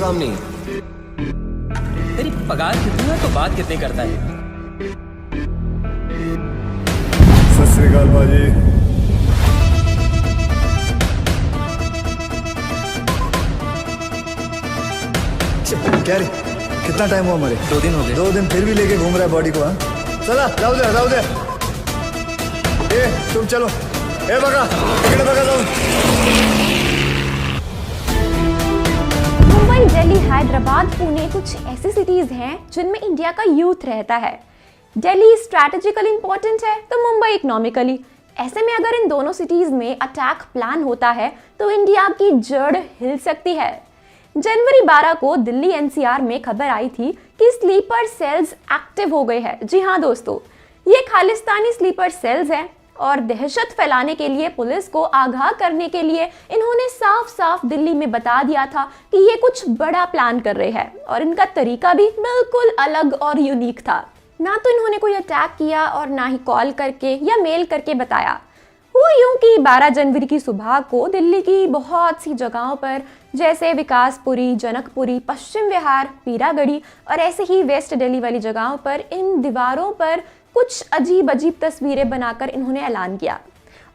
काम नहीं। तेरी पगार कितनी है तो बात कितनी करता है? सत श्री अकाल बाजी। क्या रे, कितना टाइम हुआ हमारे? 2 दिन हो गए। 2 दिन फिर भी लेके घूम रहा है बॉडी को। हाँ चला, जाओ दे। ए तुम चलो, ए बगा जाओ। मुंबई, दिल्ली, हैदराबाद, पुणे कुछ ऐसी सिटीज हैं जिनमें इंडिया का यूथ रहता है। दिल्ली स्ट्रैटेजिकली इंपॉर्टेंट है तो मुंबई इकोनॉमिकली। ऐसे में अगर इन दोनों सिटीज में अटैक प्लान होता है तो इंडिया की जड़ हिल सकती है। जनवरी 12 को दिल्ली एनसीआर में खबर आई थी कि स्लीपर सेल्स एक्टिव हो गए हैं। जी हाँ दोस्तों, ये खालिस्तानी स्लीपर सेल्स हैं और दहशत फैलाने के लिए, पुलिस को आगाह करने के लिए इन्होंने साफ साफ दिल्ली में बता दिया था कि ये कुछ बड़ा प्लान कर रहे हैं। और इनका तरीका भी बिल्कुल अलग और यूनिक था। ना तो इन्होंने कोई अटैक किया और ना ही कॉल करके या मेल करके बताया। वो यूं कि 12 जनवरी की सुबह को दिल्ली की बहुत सी जगहों पर, जैसे विकासपुरी, जनकपुरी, पश्चिम विहार, पीरागढ़ी और ऐसे ही वेस्ट दिल्ली वाली जगहों पर इन दीवारों पर कुछ अजीब अजीब तस्वीरें बनाकर इन्होंने ऐलान किया।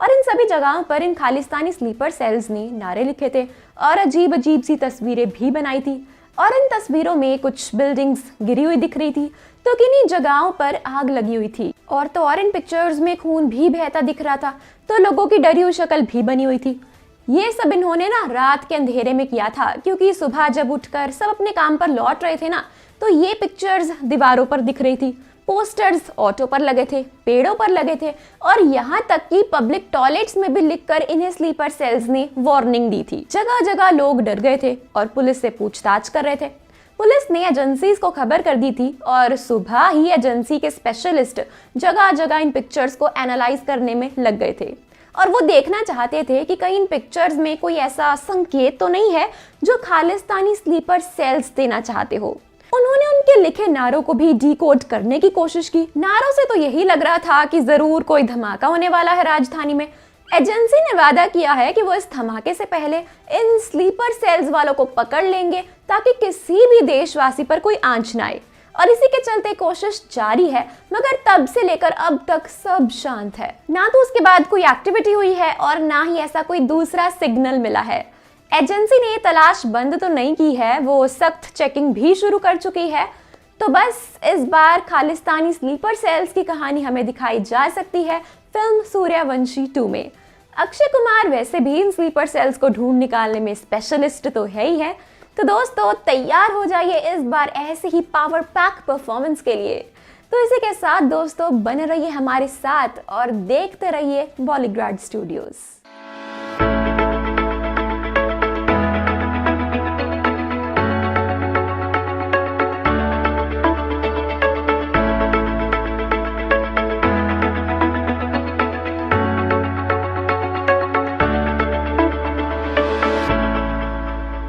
और इन सभी जगहों पर इन खालिस्तानी स्लीपर सेल्स ने नारे लिखे थे और अजीब अजीब सी तस्वीरें भी बनाई थी। और इन तस्वीरों में कुछ बिल्डिंग्स गिरी हुई दिख रही थी तो किन्हीं जगहों पर आग लगी हुई थी। और तो और इन पिक्चर्स में खून भी बहता दिख रहा था तो लोगों की डरी हुई शक्ल भी बनी हुई थी। ये सब इन्होंने ना रात के अंधेरे में किया था, क्योंकि सुबह जब उठकर सब अपने काम पर लौट रहे थे ना, तो ये पिक्चर्स दीवारों पर दिख रही थी, पोस्टर्स ऑटो पर लगे थे, पेड़ों पर लगे थे और यहाँ तक कि पब्लिक टॉयलेट्स में भी लिखकर इन्हें स्लीपर सेल्स ने वार्निंग दी थी। जगह जगह लोग डर गए थे और पुलिस से पूछताछ कर रहे थे। पुलिस ने एजेंसीज को खबर कर दी थी और सुबह ही एजेंसी के स्पेशलिस्ट जगह जगह इन पिक्चर्स को एनालाइज करने में लग गए थे और वो देखना चाहते थे कि कहीं इन पिक्चर्स में कोई ऐसा संकेत तो नहीं है जो खालिस्तानी स्लीपर सेल्स देना चाहते हो। उन्होंने उनके लिखे नारों को भी डिकोड करने की कोशिश की। नारों से तो यही लग रहा था कि जरूर कोई धमाका होने वाला है राजधानी में। एजेंसी ने वादा किया है कि वो इस धमाके से पहले इन स्लीपर सेल्स वालों को पकड़ लेंगे ताकि किसी भी देशवासी पर कोई आंच ना आए। और इसी के चलते कोशिश जारी है, मगर तब से लेकर अब तक सब शांत है। ना तो उसके बाद कोई एक्टिविटी हुई है और ना ही ऐसा कोई दूसरा सिग्नल मिला है। एजेंसी ने तलाश बंद तो नहीं की है, वो सख्त चेकिंग भी शुरू कर चुकी है। तो बस इस बार खालिस्तानी स्लीपर सेल्स की कहानी हमें दिखाई जा सकती है फिल्म सूर्यवंशी 2 में। अक्षय कुमार वैसे भी इन स्लीपर सेल्स को ढूंढ निकालने में स्पेशलिस्ट तो है ही है। तो दोस्तों तैयार हो जाइए इस बार ऐसे ही पावर पैक परफॉर्मेंस के लिए। तो इसी के साथ दोस्तों बने रहिए हमारे साथ और देखते रहिए बॉलीग्राड स्टूडियोज।